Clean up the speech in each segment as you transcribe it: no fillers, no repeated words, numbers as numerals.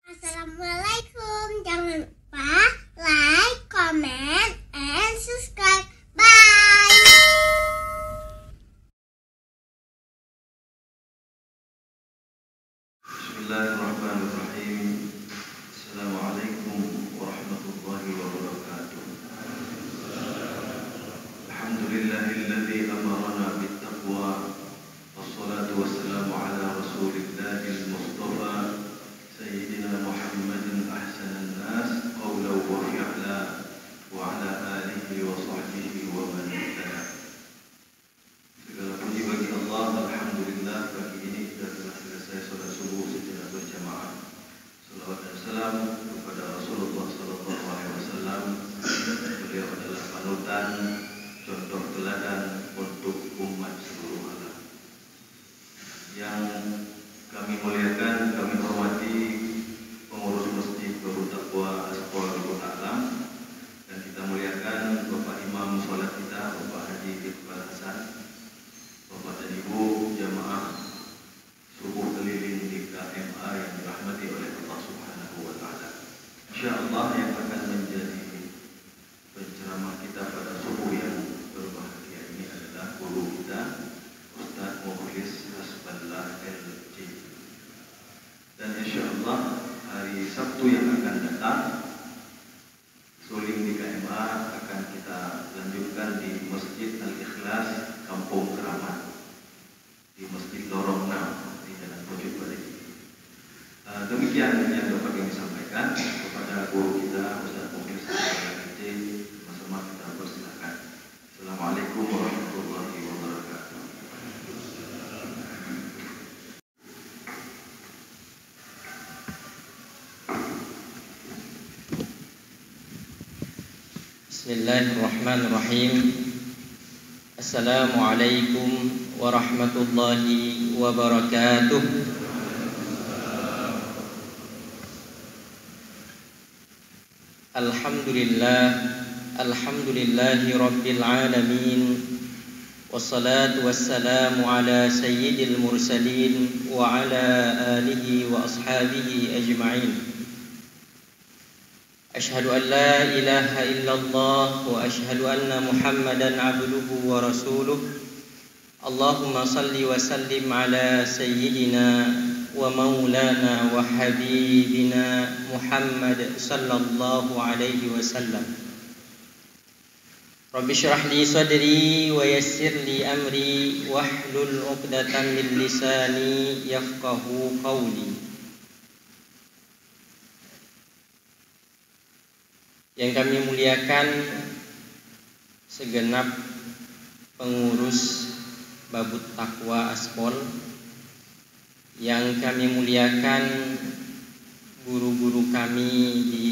Assalamualaikum. Jangan lupa like, comment, and subscribe. Bye. Bismillahirrahmanirrahim. Assalamualaikum warahmatullahi wabarakatuh. Alhamdulillahilladzi amarana bittaqwa. Wassalatu wassalamu ala rasulillahil mustafa Sayyidina Muhammadin ahsanan nas qawlan wa fi'la wa ala alihi wa sahbihi wa man ittaba. Segala puji bagi Allah, alhamdulillah pagi ini kita telah selesai salat subuh secara berjamaah. Salawat dan salam kepada Rasulullah sallallahu alaihi wasallam. Beliau adalah panutan, contoh teladan untuk umat seluruh alam. Yang kami muliakan, kami hormati pengurus Masjid Babut Taqwa Aspol Babut Alam, dan kita muliakan Bapak Imam Salat kita, Bapak Haji Iqbal Hasan, Bapak dan Ibu jamaah subuh keliling di KMA yang dirahmati oleh Allah Subhanahu wa taala. Insyaallah yang akan menjadi penceramah kita pada subuh yang berbahagia ini adalah guru kita, Ustaz Mukhlis Hasballah LC. Dan insyaallah hari Sabtu yang akan datang suling di KMA akan kita lanjutkan di Masjid Al-Ikhlas Kampung Keramat, di Masjid Lorong 6 di Jalan Pojok Balik. Demikian yang dapat kami sampaikan kepada guru kita Ustaz Mukhlis Hasballah LC. Sama-sama kita persilakan. Assalamualaikum warahmatullahi wabarakatuh. Bismillahirrahmanirrahim. Assalamualaikum warahmatullahi wabarakatuh. Alhamdulillahi rabbil alamin. Wassalatu wassalamu ala sayyidil mursalin wa ala alihi wa ashabihi ajma'in. Ashhadu an la ilaha illallah wa ashhadu anna Muhammadan abduhu wa rasuluh. Allahumma salli wa sallim ala sayyidina wa maulana wa habibina Muhammad sallallahu alaihi wasallam. Rabbi shrah li sadri wa yassir li amri wahlul 'uqdatam min lisani yafqahu qawli. Yang kami muliakan segenap pengurus Babut Taqwa Aspol, yang kami muliakan guru-guru kami di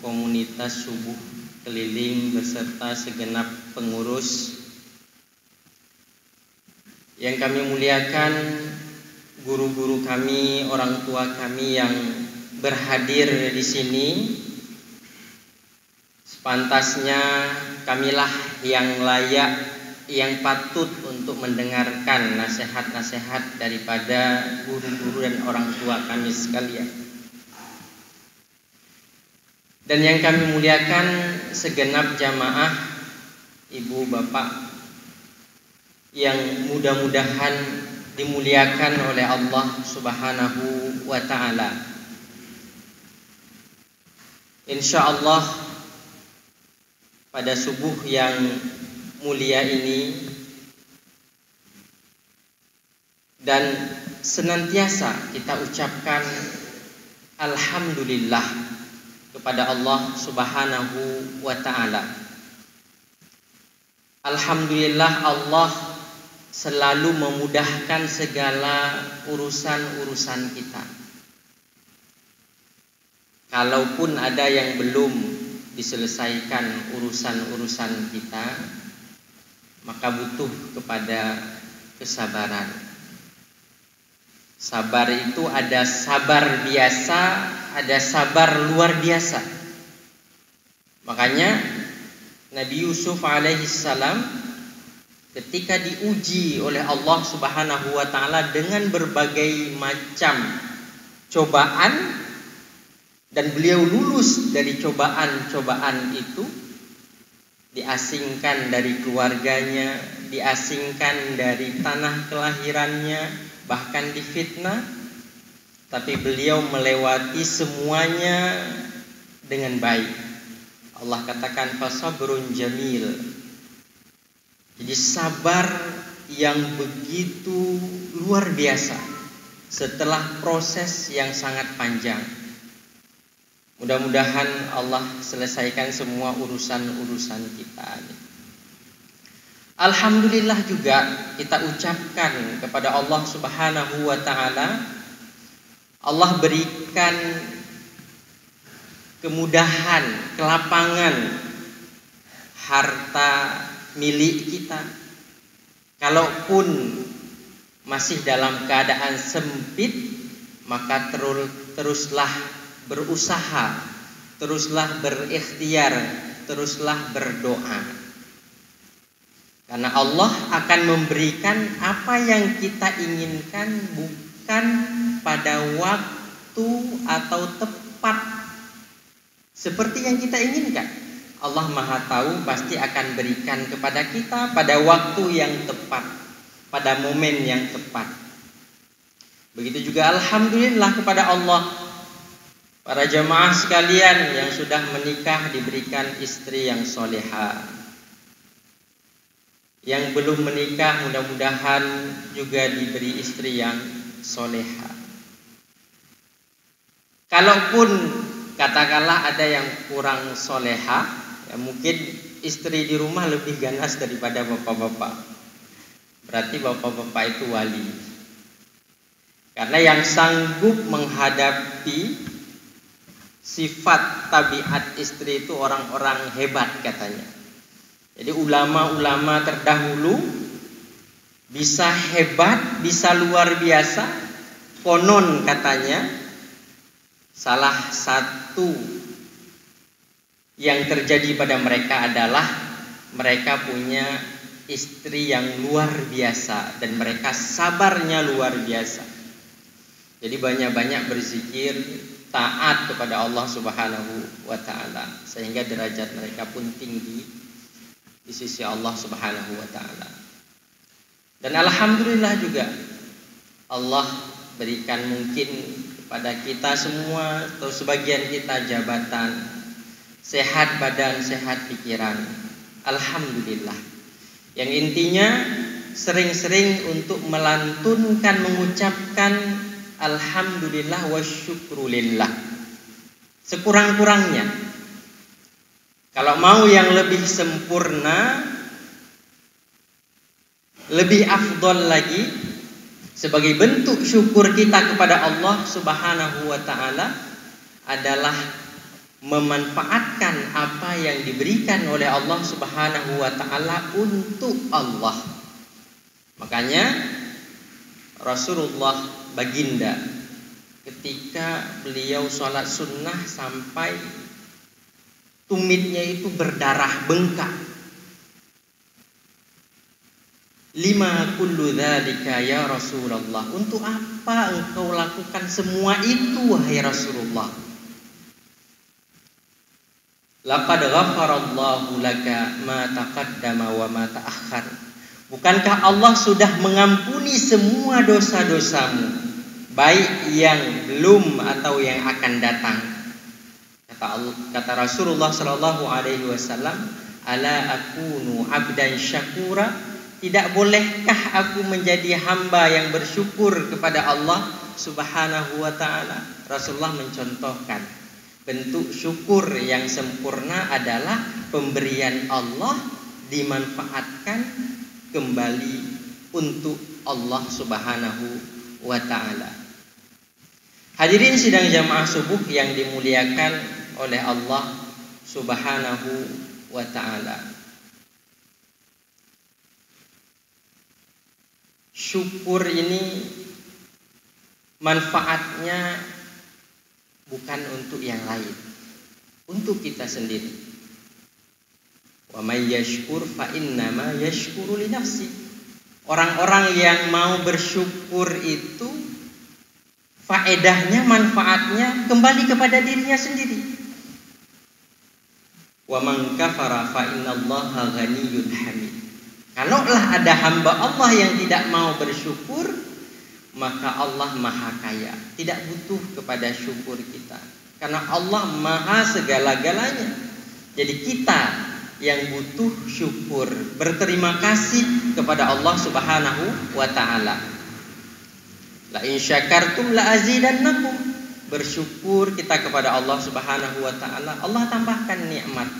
komunitas subuh keliling beserta segenap pengurus, yang kami muliakan guru-guru kami, orang tua kami yang berhadir di sini. Pantasnya kamilah yang layak, yang patut untuk mendengarkan nasihat-nasihat daripada guru-guru dan orang tua kami sekalian. Dan yang kami muliakan segenap jamaah, ibu bapak yang mudah-mudahan dimuliakan oleh Allah Subhanahu wa ta'ala. Insyaallah pada subuh yang mulia ini dan senantiasa kita ucapkan alhamdulillah kepada Allah Subhanahu wa ta'ala. Alhamdulillah Allah selalu memudahkan segala urusan-urusan kita. Kalaupun ada yang belum diselesaikan urusan-urusan kita, maka butuh kepada kesabaran. Sabar itu ada sabar biasa, ada sabar luar biasa. Makanya Nabi Yusuf alaihissalam ketika diuji oleh Allah Subhanahu wa ta'ala dengan berbagai macam cobaan, dan beliau lulus dari cobaan-cobaan itu, diasingkan dari keluarganya, diasingkan dari tanah kelahirannya, bahkan difitnah, tapi beliau melewati semuanya dengan baik. Allah katakan fasabrun jamil. Jadi sabar yang begitu luar biasa setelah proses yang sangat panjang. Mudah-mudahan Allah selesaikan semua urusan-urusan kita. Alhamdulillah juga kita ucapkan kepada Allah Subhanahu wa ta'ala, Allah berikan kemudahan, kelapangan, harta milik kita. Kalaupun masih dalam keadaan sempit, maka teruslah berusaha, teruslah berikhtiar, teruslah berdoa. Karena Allah akan memberikan apa yang kita inginkan, bukan pada waktu atau tepat seperti yang kita inginkan. Allah Maha Tahu pasti akan berikan kepada kita pada waktu yang tepat, pada momen yang tepat. Begitu juga alhamdulillah kepada Allah, para jamaah sekalian yang sudah menikah diberikan istri yang solehah. Yang belum menikah mudah-mudahan juga diberi istri yang solehah. Kalaupun katakanlah ada yang kurang solehah, ya mungkin istri di rumah lebih ganas daripada bapak-bapak. Berarti bapak-bapak itu wali. Karena yang sanggup menghadapi sifat tabiat istri itu orang-orang hebat katanya. Jadi ulama-ulama terdahulu bisa hebat, bisa luar biasa. Konon katanya salah satu yang terjadi pada mereka adalah mereka punya istri yang luar biasa dan mereka sabarnya luar biasa. Jadi banyak-banyak berzikir, taat kepada Allah Subhanahu wa ta'ala, sehingga derajat mereka pun tinggi di sisi Allah Subhanahu wa ta'ala. Dan alhamdulillah juga Allah berikan mungkin kepada kita semua atau sebagian kita jabatan, sehat badan, sehat pikiran. Alhamdulillah. Yang intinya sering-sering untuk melantunkan, mengucapkan alhamdulillah wa syukrulillah sekurang-kurangnya. Kalau mau yang lebih sempurna, lebih afdol lagi, sebagai bentuk syukur kita kepada Allah Subhanahu wa ta'ala adalah memanfaatkan apa yang diberikan oleh Allah Subhanahu wa ta'ala untuk Allah. Makanya Rasulullah baginda ketika beliau sholat sunnah sampai tumitnya itu berdarah bengkak. Lima kullu dzalika ya Rasulullah. Untuk apa engkau lakukan semua itu wahai Rasulullah? Laqad ghafarallahu laka ma taqaddama wa ma ta'akhkhar. Bukankah Allah sudah mengampuni semua dosa-dosamu, baik yang belum atau yang akan datang? Kata Rasulullah sallallahu alaihi wasallam, ala akunu abdan syakura, tidak bolehkah aku menjadi hamba yang bersyukur kepada Allah Subhanahu wa ta'ala? Rasulullah mencontohkan bentuk syukur yang sempurna adalah pemberian Allah dimanfaatkan kembali untuk Allah Subhanahu wa ta'ala. Hadirin sidang jamaah subuh yang dimuliakan oleh Allah Subhanahu wa ta'ala. Syukur ini manfaatnya bukan untuk yang lain, untuk kita sendiri. Wa may yashkur fa innama yashkuru li nafsi. Orang-orang yang mau bersyukur itu faedahnya, manfaatnya kembali kepada dirinya sendiri. Wa man kafara fa innallaha ghaniyyun hamid. Kalaulah ada hamba Allah yang tidak mau bersyukur, maka Allah maha kaya, tidak butuh kepada syukur kita. Karena Allah maha segala-galanya. Jadi kita yang butuh syukur, berterima kasih kepada Allah Subhanahu wa taala. La in syakartum la azidannakum. Bersyukur kita kepada Allah Subhanahu wa taala, Allah tambahkan nikmat.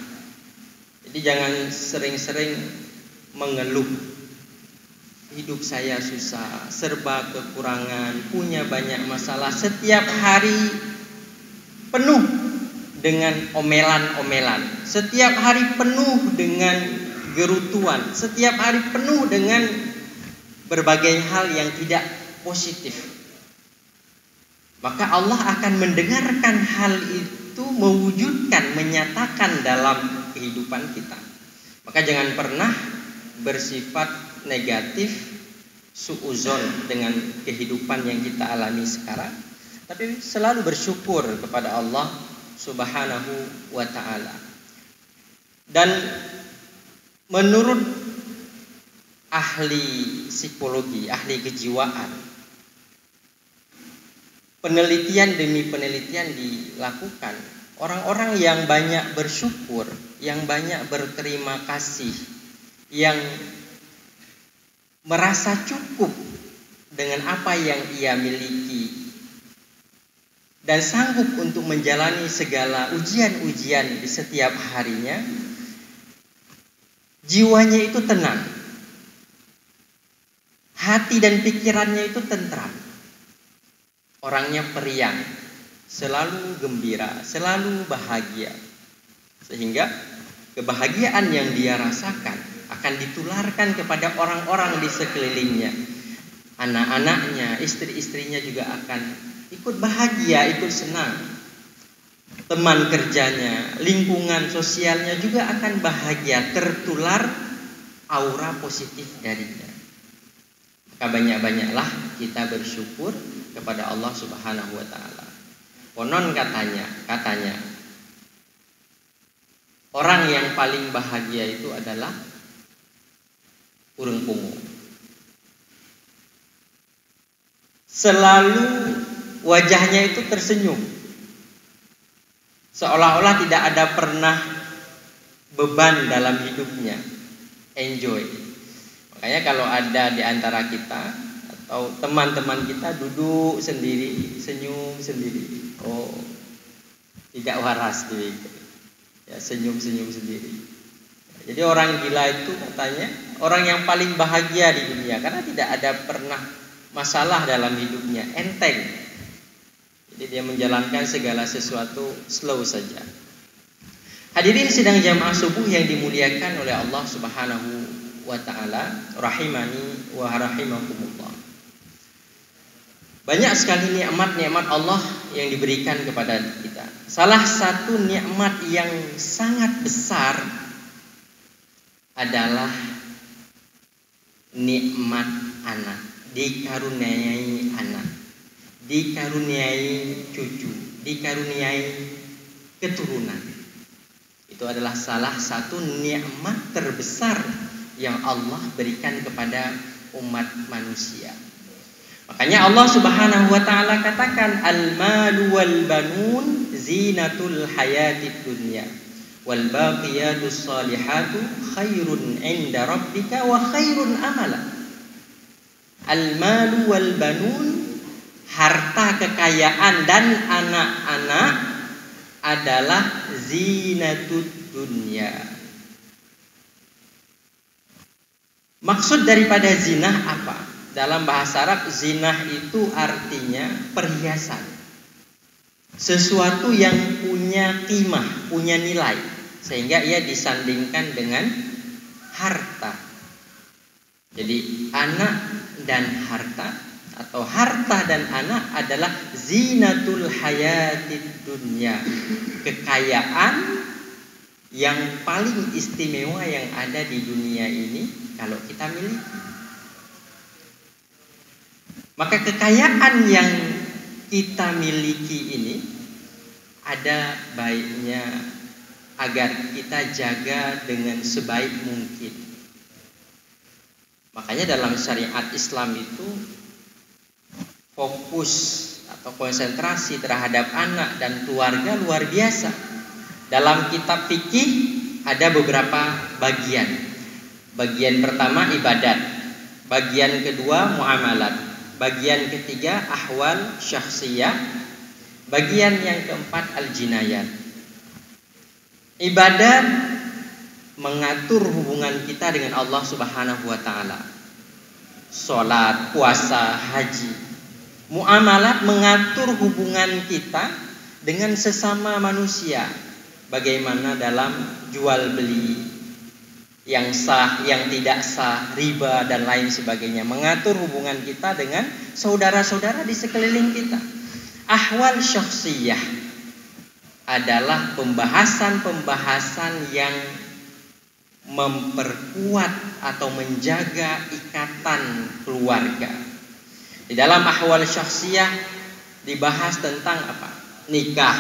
Jadi jangan sering-sering mengeluh. Hidup saya susah, serba kekurangan, punya banyak masalah, setiap hari penuh dengan omelan-omelan, setiap hari penuh dengan gerutuan, setiap hari penuh dengan berbagai hal yang tidak positif. Maka Allah akan mendengarkan hal itu, mewujudkan, menyatakan dalam kehidupan kita. Maka jangan pernah bersifat negatif, suuzon dengan kehidupan yang kita alami sekarang, tapi selalu bersyukur kepada Allah Subhanahu wa ta'ala. Dan menurut ahli psikologi, ahli kejiwaan, penelitian demi penelitian dilakukan. Orang-orang yang banyak bersyukur, yang banyak berterima kasih, yang merasa cukup dengan apa yang ia miliki dan sanggup untuk menjalani segala ujian-ujian di setiap harinya, jiwanya itu tenang, hati dan pikirannya itu tentram, orangnya periang, selalu gembira, selalu bahagia, sehingga kebahagiaan yang dia rasakan akan ditularkan kepada orang-orang di sekelilingnya. Anak-anaknya, istri-istrinya juga akan ikut bahagia, ikut senang. Teman kerjanya, lingkungan sosialnya juga akan bahagia, tertular aura positif darinya. Maka banyak-banyaklah kita bersyukur kepada Allah Subhanahu wa taala. Konon katanya orang yang paling bahagia itu adalah urang pungu. Selalu wajahnya itu tersenyum, seolah-olah tidak ada pernah beban dalam hidupnya, enjoy. Makanya kalau ada di antara kita atau teman-teman kita duduk sendiri, senyum sendiri, oh tidak waras gitu, ya senyum-senyum sendiri. Jadi orang gila itu katanya orang yang paling bahagia di dunia, karena tidak ada pernah masalah dalam hidupnya, enteng. Jadi dia menjalankan segala sesuatu slow saja. Hadirin sidang jamaah subuh yang dimuliakan oleh Allah Subhanahu wa taala, rahimani wa rahimakumullah. Banyak sekali nikmat-nikmat Allah yang diberikan kepada kita. Salah satu nikmat yang sangat besar adalah nikmat anak, dikaruniai anak, dikaruniai cucu, dikaruniai keturunan. Itu adalah salah satu nikmat terbesar yang Allah berikan kepada umat manusia. Makanya Allah Subhanahu wa taala katakan, al-malu wal banun zinatul hayatid dunya wal baqiyatus salihatu khairun 'inda rabbika wa khairun amala. Al-malu wal banun, harta, kekayaan dan anak-anak adalah zinatud dunya. Maksud daripada zinah apa? Dalam bahasa Arab, zinah itu artinya perhiasan, sesuatu yang punya qimah, punya nilai, sehingga ia disandingkan dengan harta. Jadi anak dan harta, atau harta dan anak adalah zinatul hayatid dunya, kekayaan yang paling istimewa yang ada di dunia ini kalau kita miliki. Maka kekayaan yang kita miliki ini ada baiknya agar kita jaga dengan sebaik mungkin. Makanya dalam syariat Islam itu fokus atau konsentrasi terhadap anak dan keluarga luar biasa. Dalam kitab fikih ada beberapa bagian. Bagian pertama ibadat, bagian kedua muamalat, bagian ketiga ahwal syakhsiyah, bagian yang keempat al-jinayat. Ibadat mengatur hubungan kita dengan Allah Subhanahu wa taala. Salat, puasa, haji. Muamalat mengatur hubungan kita dengan sesama manusia. Bagaimana dalam jual beli, yang sah, yang tidak sah, riba dan lain sebagainya. Mengatur hubungan kita dengan saudara-saudara di sekeliling kita. Ahwal syakhsiyah adalah pembahasan-pembahasan yang memperkuat atau menjaga ikatan keluarga. Di dalam ahwal syakhsiyah dibahas tentang apa? Nikah,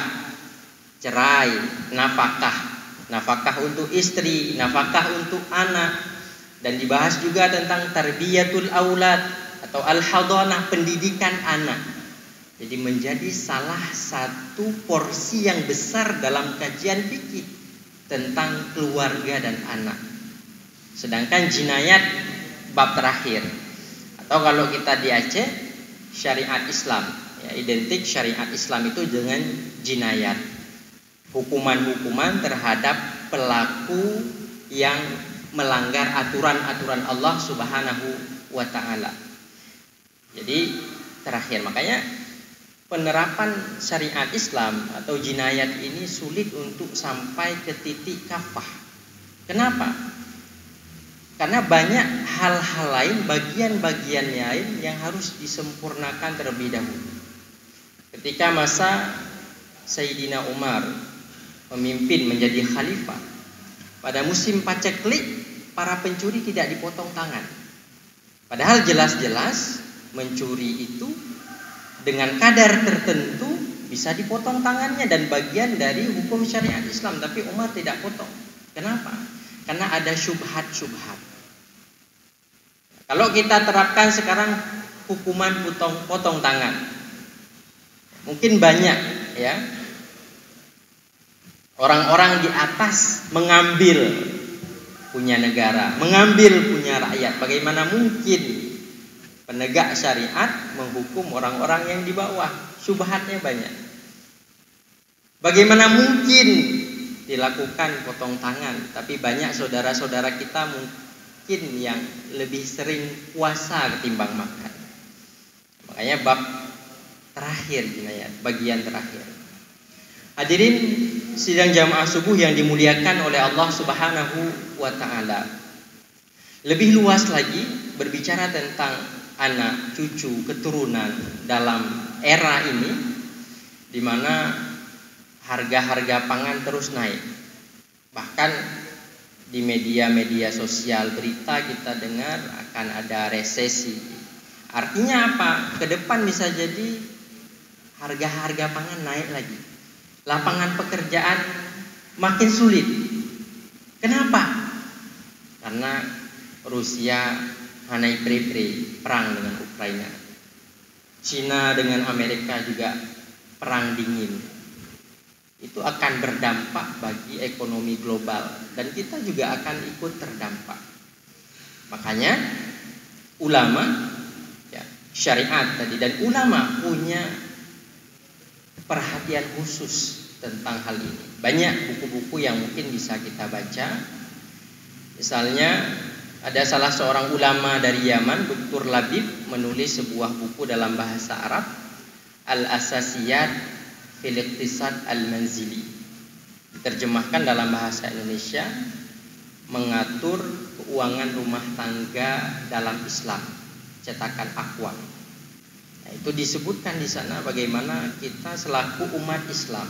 cerai, nafkah untuk istri, nafkah untuk anak, dan dibahas juga tentang tarbiyatul aulad atau al-hadanah, pendidikan anak. Jadi menjadi salah satu porsi yang besar dalam kajian fikih tentang keluarga dan anak. Sedangkan jinayat bab terakhir, atau kalau kita di Aceh syariat Islam, ya, identik syariat Islam itu dengan jinayat. Hukuman-hukuman terhadap pelaku yang melanggar aturan-aturan Allah Subhanahu wa taala. Jadi terakhir, makanya penerapan syariat Islam atau jinayat ini sulit untuk sampai ke titik kafah. Kenapa? Karena banyak hal-hal lain, bagian-bagian lain yang harus disempurnakan terlebih dahulu. Ketika masa Sayyidina Umar memimpin menjadi khalifah, pada musim paceklik para pencuri tidak dipotong tangan. Padahal jelas-jelas mencuri itu dengan kadar tertentu bisa dipotong tangannya dan bagian dari hukum syariat Islam, tapi Umar tidak potong. Kenapa? Karena ada syubhat-syubhat. Kalau kita terapkan sekarang hukuman potong tangan, mungkin banyak ya orang-orang di atas mengambil punya negara, mengambil punya rakyat. Bagaimana mungkin penegak syariat menghukum orang-orang yang di bawah? Syubhatnya banyak. Bagaimana mungkin dilakukan potong tangan, tapi banyak saudara-saudara kita mungkin yang lebih sering puasa ketimbang makan. Makanya bab terakhir jinayat, bagian terakhir. Hadirin sidang jamaah subuh yang dimuliakan oleh Allah Subhanahu wa taala. Lebih luas lagi berbicara tentang anak, cucu, keturunan dalam era ini di mana harga-harga pangan terus naik. Bahkan di media-media sosial berita kita dengar akan ada resesi. Artinya apa? Ke depan bisa jadi harga-harga pangan naik lagi. Lapangan pekerjaan makin sulit. Kenapa? Karena Rusia hanai pre-pre perang dengan Ukraina. Cina dengan Amerika juga perang dingin. Itu akan berdampak bagi ekonomi global dan kita juga akan ikut terdampak. Makanya ulama ya, syariat tadi dan ulama punya perhatian khusus tentang hal ini. Banyak buku-buku yang mungkin bisa kita baca. Misalnya ada salah seorang ulama dari Yaman, Dr. Labib, menulis sebuah buku dalam bahasa Arab, Al-Asasiyat fil Iqtisad Al-Manzili. Diterjemahkan dalam bahasa Indonesia, mengatur keuangan rumah tangga dalam Islam, cetakan Aqwam. Nah, itu disebutkan di sana bagaimana kita selaku umat Islam,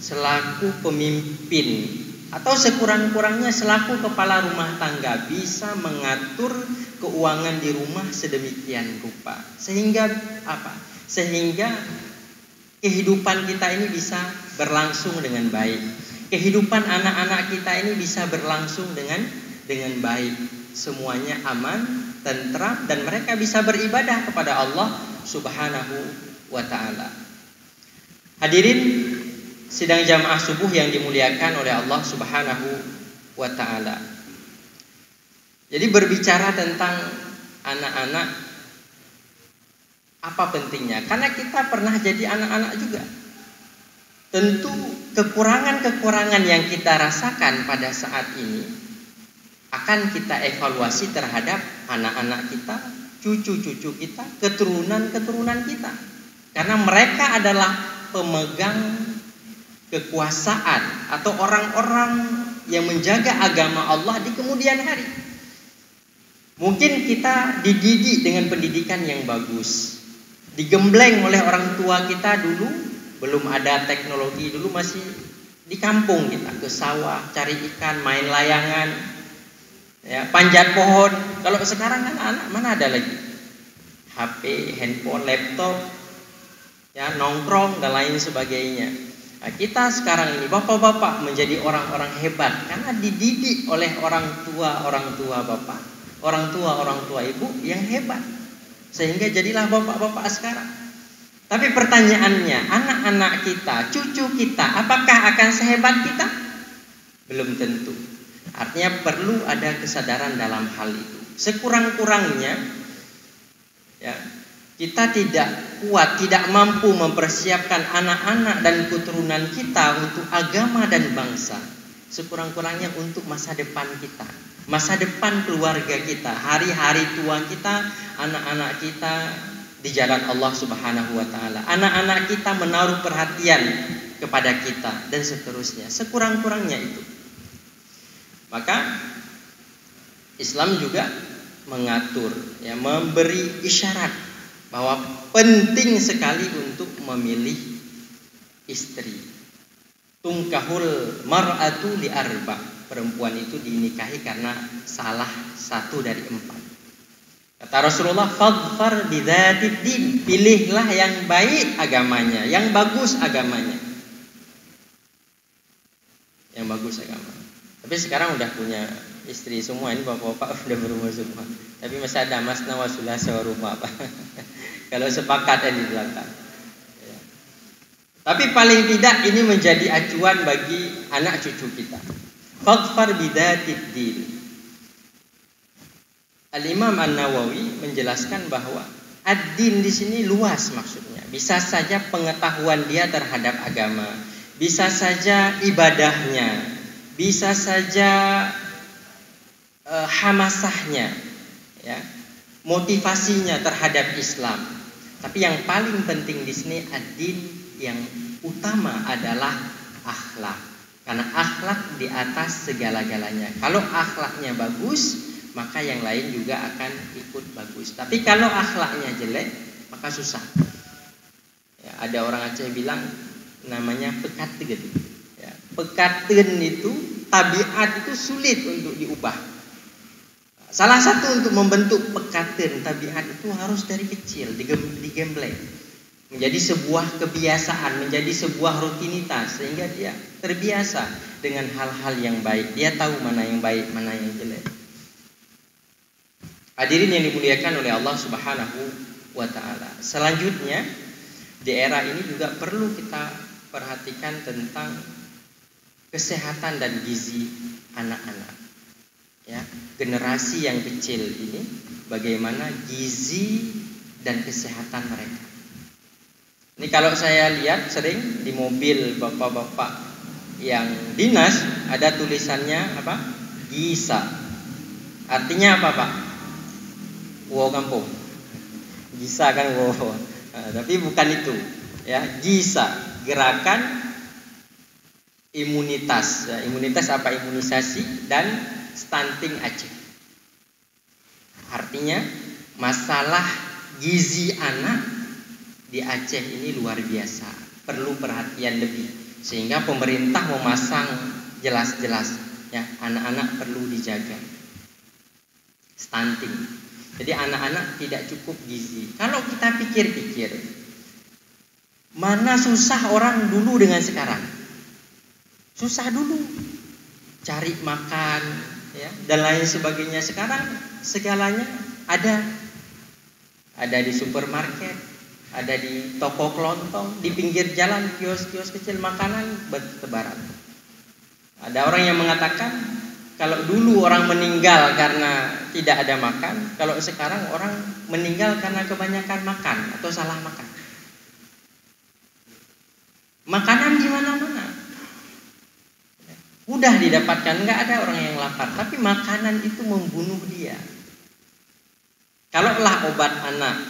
selaku pemimpin atau sekurang-kurangnya selaku kepala rumah tangga bisa mengatur keuangan di rumah sedemikian rupa. Sehingga apa? Sehingga kehidupan kita ini bisa berlangsung dengan baik. Kehidupan anak-anak kita ini bisa berlangsung dengan baik. Semuanya aman, tentram, dan mereka bisa beribadah kepada Allah Subhanahu wa ta'ala. Hadirin sidang jamaah subuh yang dimuliakan oleh Allah Subhanahu wa ta'ala. Jadi berbicara tentang anak-anak, apa pentingnya? Karena kita pernah jadi anak-anak juga. Tentu kekurangan-kekurangan yang kita rasakan pada saat ini akan kita evaluasi terhadap anak-anak kita, cucu-cucu kita, keturunan-keturunan kita. Karena mereka adalah pemegang kekuasaan atau orang-orang yang menjaga agama Allah di kemudian hari. Mungkin kita dididik dengan pendidikan yang bagus, digembleng oleh orang tua kita dulu, belum ada teknologi, dulu masih di kampung kita, ke sawah, cari ikan, main layangan, ya, panjat pohon. Kalau sekarang kan anak mana ada lagi? HP, handphone, laptop, ya, nongkrong dan lain sebagainya. Nah, kita sekarang ini bapak-bapak menjadi orang-orang hebat karena dididik oleh orang tua bapak, orang tua ibu yang hebat, sehingga jadilah bapak-bapak sekarang. Tapi pertanyaannya, anak-anak kita, cucu kita, apakah akan sehebat kita? Belum tentu. Artinya perlu ada kesadaran dalam hal itu. Sekurang-kurangnya, ya, kita tidak kuat, tidak mampu mempersiapkan anak-anak dan keturunan kita untuk agama dan bangsa. Sekurang-kurangnya untuk masa depan kita, masa depan keluarga kita, hari-hari tua kita, anak-anak kita di jalan Allah Subhanahu wa ta'ala. Anak-anak kita menaruh perhatian kepada kita dan seterusnya. Sekurang-kurangnya itu. Maka Islam juga mengatur, ya, memberi isyarat bahwa penting sekali untuk memilih istri. Tungkahul mar'atu li arba. Perempuan itu dinikahi karena salah satu dari 4. Kata Rasulullah, fadfar bidzatid din, pilihlah yang baik agamanya, yang bagus agamanya. Yang bagus agamanya. Tapi sekarang udah punya istri semua, ini bapak-bapak udah berumur semua. Tapi masih ada masna wa sulasa wa ruba, Pak. Kalau sepakat di belakang. Ya. Tapi paling tidak ini menjadi acuan bagi anak cucu kita. Fadfar bidzatid din. Al-Imam An-Nawawi menjelaskan bahwa ad-din di sini luas maksudnya. Bisa saja pengetahuan dia terhadap agama, bisa saja ibadahnya, bisa saja hamasahnya, ya, motivasinya terhadap Islam. Tapi yang paling penting di sini ad-din, yang utama adalah akhlak. Karena akhlak di atas segala-galanya. Kalau akhlaknya bagus, maka yang lain juga akan ikut bagus. Tapi kalau akhlaknya jelek, maka susah. Ya, ada orang Aceh bilang namanya pekaten. Ya, pekaten itu, tabiat itu sulit untuk diubah. Salah satu untuk membentuk pekaten, tabiat itu harus dari kecil, digembleng. Menjadi sebuah kebiasaan, menjadi sebuah rutinitas, sehingga dia terbiasa dengan hal-hal yang baik. Dia tahu mana yang baik, mana yang jelek. Hadirin yang dimuliakan oleh Allah Subhanahu wa ta'ala. Selanjutnya, di era ini juga perlu kita perhatikan tentang kesehatan dan gizi anak-anak. Ya, generasi yang kecil ini, bagaimana gizi dan kesehatan mereka. Ini kalau saya lihat sering di mobil bapak-bapak yang dinas, ada tulisannya apa? GISA. Artinya apa, Pak? Wow kampung. GISA kan wow. Nah, tapi bukan itu. Ya, GISA, gerakan imunitas. Ya, imunitas apa? Imunisasi dan stunting Aceh. Artinya masalah gizi anak di Aceh ini luar biasa. Perlu perhatian lebih. Sehingga pemerintah memasang jelas-jelas, ya, anak-anak perlu dijaga. Stunting. Jadi anak-anak tidak cukup gizi. Kalau kita pikir-pikir, Mana susah orang dulu dengan sekarang. Susah dulu cari makan ya, dan lain sebagainya. Sekarang segalanya ada di supermarket, ada di toko kelontong, di pinggir jalan, kios-kios kecil makanan bertebaran. Ada orang yang mengatakan kalau dulu orang meninggal karena tidak ada makan, kalau sekarang orang meninggal karena kebanyakan makan atau salah makan. Makanan di mana-mana mudah didapatkan, nggak ada orang yang lapar, tapi makanan itu membunuh dia. Kalaulah obat anak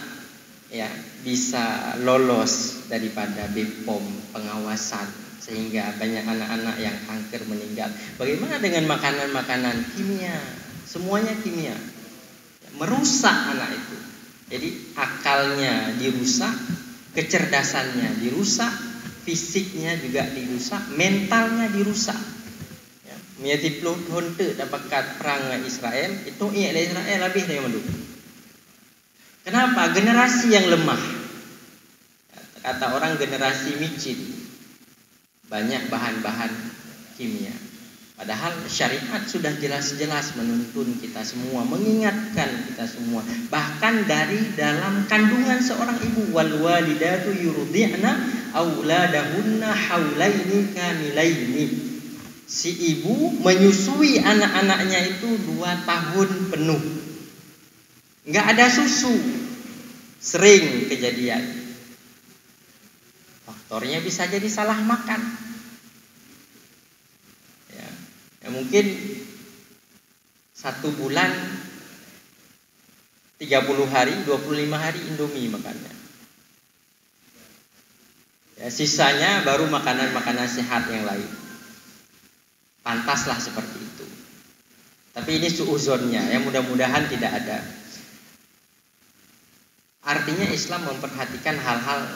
ya bisa lolos daripada BPOM pengawasan sehingga banyak anak-anak yang kanker meninggal, bagaimana dengan makanan-makanan kimia? Semuanya kimia, merusak anak itu. Jadi akalnya dirusak, kecerdasannya dirusak, fisiknya juga dirusak, mentalnya dirusak. Ya, miati plot honte dapat perang Israel itu Israel lebih dari mana? Kenapa? Generasi yang lemah. Kata orang generasi micin, banyak bahan-bahan kimia. Padahal syariat sudah jelas-jelas menuntun kita semua, mengingatkan kita semua. Bahkan dari dalam kandungan seorang ibu, wal walidatu yurdi'na auladahunna haulaini kamilaini. Si ibu menyusui anak-anaknya itu 2 tahun penuh. Enggak ada susu. Sering kejadian. Faktornya bisa jadi salah makan. Ya, mungkin 1 bulan 30 hari, 25 hari Indomie makannya. Ya, sisanya baru makanan-makanan sehat yang lain. Pantaslah seperti itu. Tapi ini suuzonnya, ya mudah-mudahan tidak ada. Artinya Islam memperhatikan hal-hal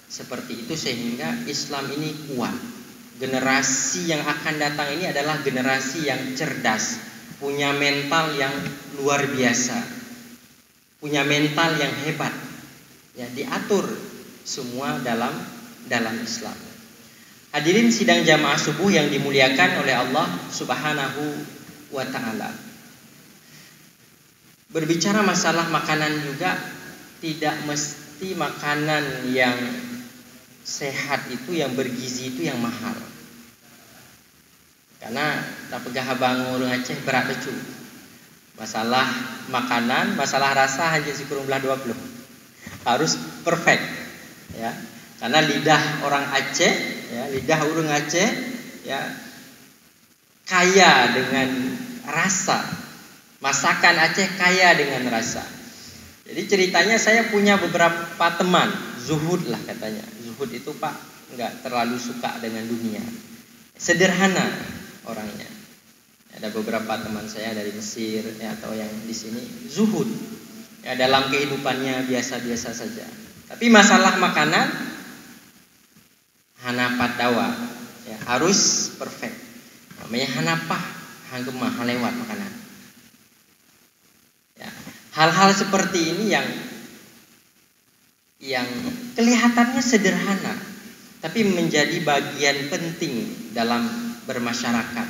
seperti itu sehingga Islam ini kuat. Generasi yang akan datang ini adalah generasi yang cerdas, punya mental yang luar biasa, punya mental yang hebat. Ya, diatur semua dalam Islam. Hadirin sidang jamaah subuh yang dimuliakan oleh Allah Subhanahu wa ta'ala. Berbicara masalah makanan juga, tidak mesti makanan yang sehat itu, yang bergizi itu yang mahal. Karena tak pegah bangun orang Aceh berat lecu. Masalah makanan, masalah rasa hanya sekurang belah 20. Harus perfect ya. Karena lidah orang Aceh, ya, lidah orang Aceh ya kaya dengan rasa. Masakan Aceh kaya dengan rasa. Jadi ceritanya saya punya beberapa teman, zuhud lah katanya. Zuhud itu Pak enggak terlalu suka dengan dunia. Sederhana orangnya. Ada beberapa teman saya dari Mesir ya, atau yang di sini zuhud. Ya, dalam kehidupannya biasa-biasa saja. Tapi masalah makanan hanapat dawa ya, harus perfect. Namanya hanapah hanggema halewat makanan. Ya, hal-hal seperti ini yang kelihatannya sederhana tapi menjadi bagian penting dalam bermasyarakat.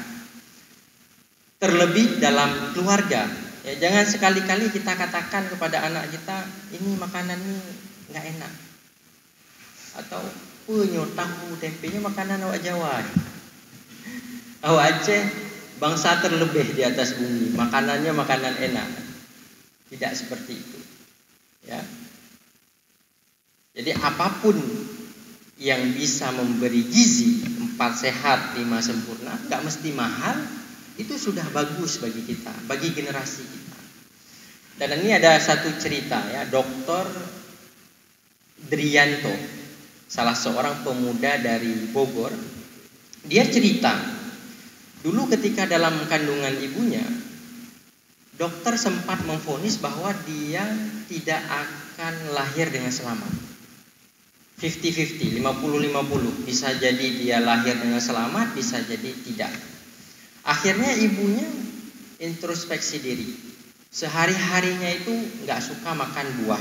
Terlebih dalam keluarga. Ya, jangan sekali-kali kita katakan kepada anak kita, ini makanan ini enggak enak. Atau punya tahu tempenya makanan awak Jawa. Awak Aceh bangsa terlebih di atas bumi, makanannya makanan enak. Tidak seperti itu. Ya. Jadi apapun yang bisa memberi gizi, 4 sehat, 5 sempurna, enggak mesti mahal, itu sudah bagus bagi kita, bagi generasi kita. Dan ini ada satu cerita ya, Dr. Drianto, salah seorang pemuda dari Bogor. Dia cerita, dulu ketika dalam kandungan ibunya, dokter sempat memvonis bahwa dia tidak akan lahir dengan selamat. 50-50, 50-50. Bisa jadi dia lahir dengan selamat, bisa jadi tidak. Akhirnya ibunya introspeksi diri. Sehari-harinya itu gak suka makan buah,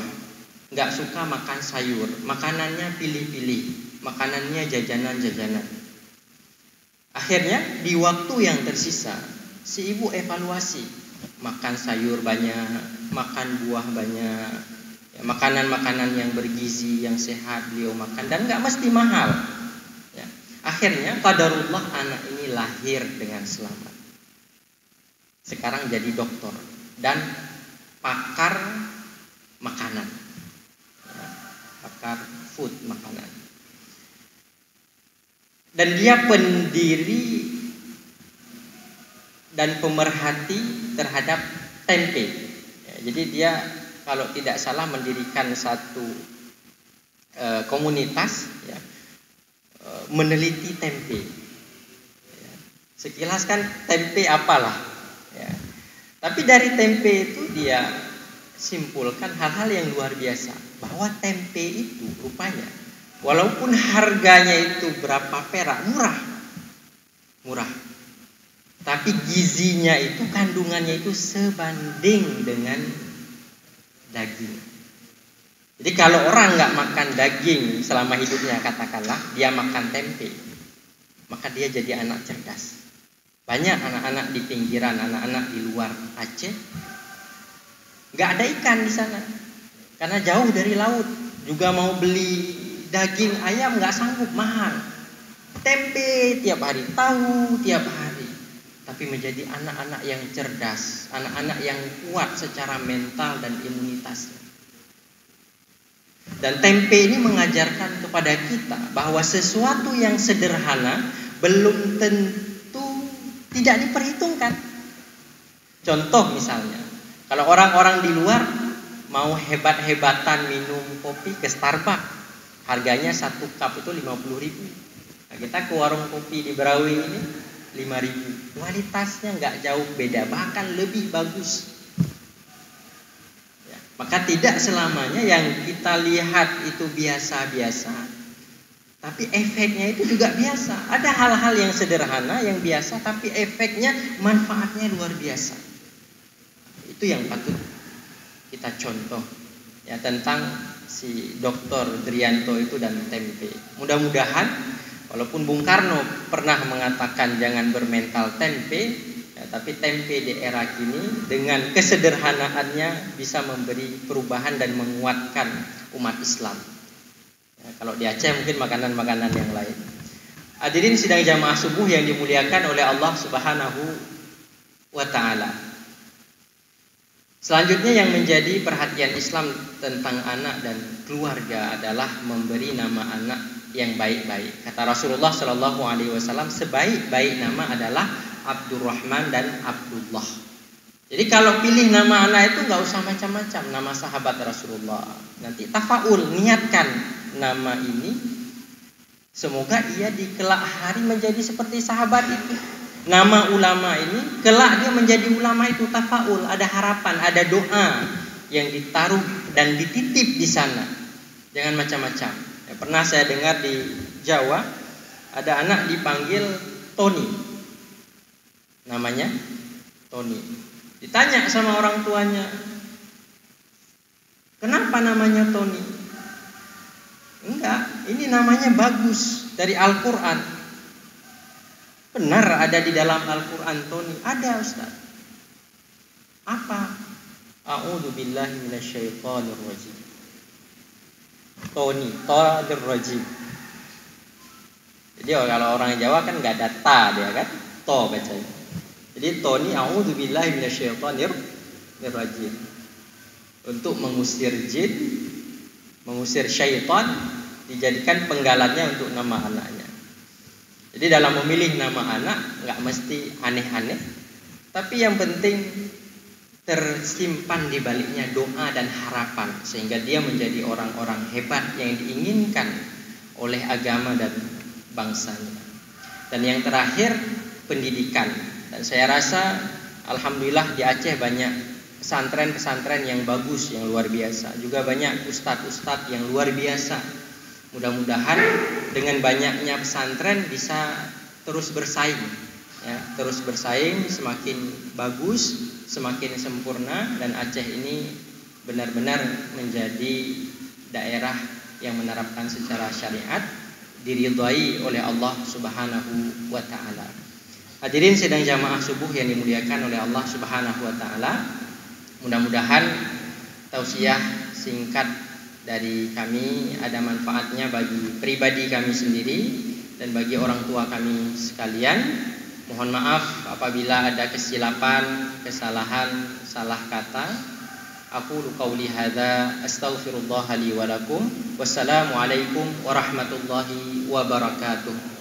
nggak suka makan sayur, makanannya pilih-pilih, makanannya jajanan-jajanan. Akhirnya di waktu yang tersisa, si ibu evaluasi, makan sayur banyak, makan buah banyak, ya, makanan-makanan yang bergizi, yang sehat beliau makan, dan nggak mesti mahal. Ya. Akhirnya qadarullah anak ini lahir dengan selamat. Sekarang jadi dokter dan pakar makanan, ya, pakar food makanan. Dan dia pendiri dan pemerhati terhadap tempe. Ya, jadi dia kalau tidak salah mendirikan satu komunitas, ya, meneliti tempe. Ya, sekilas kan tempe apalah. Ya. Tapi dari tempe itu dia simpulkan hal-hal yang luar biasa, bahwa tempe itu rupanya walaupun harganya itu berapa perak, murah, tapi gizinya itu, kandungannya itu sebanding dengan daging. Jadi kalau orang nggak makan daging selama hidupnya, katakanlah dia makan tempe, maka dia jadi anak cerdas. Banyak anak-anak di pinggiran, anak-anak di luar Aceh, nggak ada ikan di sana karena jauh dari laut. Juga mau beli daging ayam nggak sanggup, mahal. Tempe tiap hari, tahu tiap hari. Tapi menjadi anak-anak yang cerdas, anak-anak yang kuat secara mental dan imunitasnya. Dan tempe ini mengajarkan kepada kita bahwa sesuatu yang sederhana belum tentu tidak diperhitungkan. Contoh misalnya, kalau orang-orang di luar mau hebat-hebatan minum kopi ke Starbucks, harganya 1 cup itu 50.000. Nah, kita ke warung kopi di Berawi ini 5.000. Kualitasnya nggak jauh beda, bahkan lebih bagus. Ya, maka tidak selamanya yang kita lihat itu biasa-biasa, tapi efeknya itu juga biasa. Ada hal-hal yang sederhana, yang biasa, tapi efeknya, manfaatnya luar biasa. Itu yang patut kita contoh, ya, tentang si Dr. Drianto itu dan tempe. Mudah-mudahan walaupun Bung Karno pernah mengatakan jangan bermental tempe, ya, tapi tempe di era kini dengan kesederhanaannya bisa memberi perubahan dan menguatkan umat Islam. Ya, kalau di Aceh mungkin makanan-makanan yang lain. Hadirin sidang jamaah subuh yang dimuliakan oleh Allah Subhanahu wa ta'ala. Selanjutnya yang menjadi perhatian Islam tentang anak dan keluarga adalah memberi nama anak yang baik-baik. Kata Rasulullah Shallallahu Alaihi Wasallam, sebaik-baik nama adalah Abdurrahman dan Abdullah. Jadi kalau pilih nama anak itu nggak usah macam-macam nama sahabat Rasulullah. Nanti tafaul, niatkan nama ini, semoga ia di kelak hari menjadi seperti sahabat itu. Nama ulama ini kelak dia menjadi ulama itu, tafaul, ada harapan, ada doa yang ditaruh dan dititip di sana. Jangan macam-macam. Ya, pernah saya dengar di Jawa ada anak dipanggil Tony. Namanya Tony. Ditanya sama orang tuanya, "Kenapa namanya Tony?" "Enggak, ini namanya bagus dari Al-Qur'an." "Benar ada di dalam Al-Quran Tony?" "Ada, Ustaz." "Apa?" "A'udzu billahi minasyaitonir rajim." Tony, Todir rajim. Jadi kalau orang Jawa kan nggak ada ta dia kan, to bacanya. Jadi Tony, a'udzu billahi minasyaitonir rajim. Untuk mengusir jin, mengusir syaitan, dijadikan penggalannya untuk nama anaknya. Jadi dalam memilih nama anak nggak mesti aneh-aneh, tapi yang penting tersimpan di baliknya doa dan harapan sehingga dia menjadi orang-orang hebat yang diinginkan oleh agama dan bangsanya. Dan yang terakhir, pendidikan. Dan saya rasa alhamdulillah di Aceh banyak pesantren-pesantren yang bagus, yang luar biasa. Juga banyak ustadz-ustadz yang luar biasa. Mudah-mudahan dengan banyaknya pesantren bisa terus bersaing, ya, terus bersaing, semakin bagus, semakin sempurna, dan Aceh ini benar-benar menjadi daerah yang menerapkan secara syariat, diridhai oleh Allah Subhanahu wa taala. Hadirin sidang jamaah subuh yang dimuliakan oleh Allah Subhanahu wa taala. Mudah-mudahan tausiah singkat dari kami ada manfaatnya bagi pribadi kami sendiri dan bagi orang tua kami sekalian. Mohon maaf apabila ada kesilapan, kesalahan, salah kata. Aku qauli hadza astaghfirullah li wa lakum. Wassalamualaikum warahmatullahi wabarakatuh.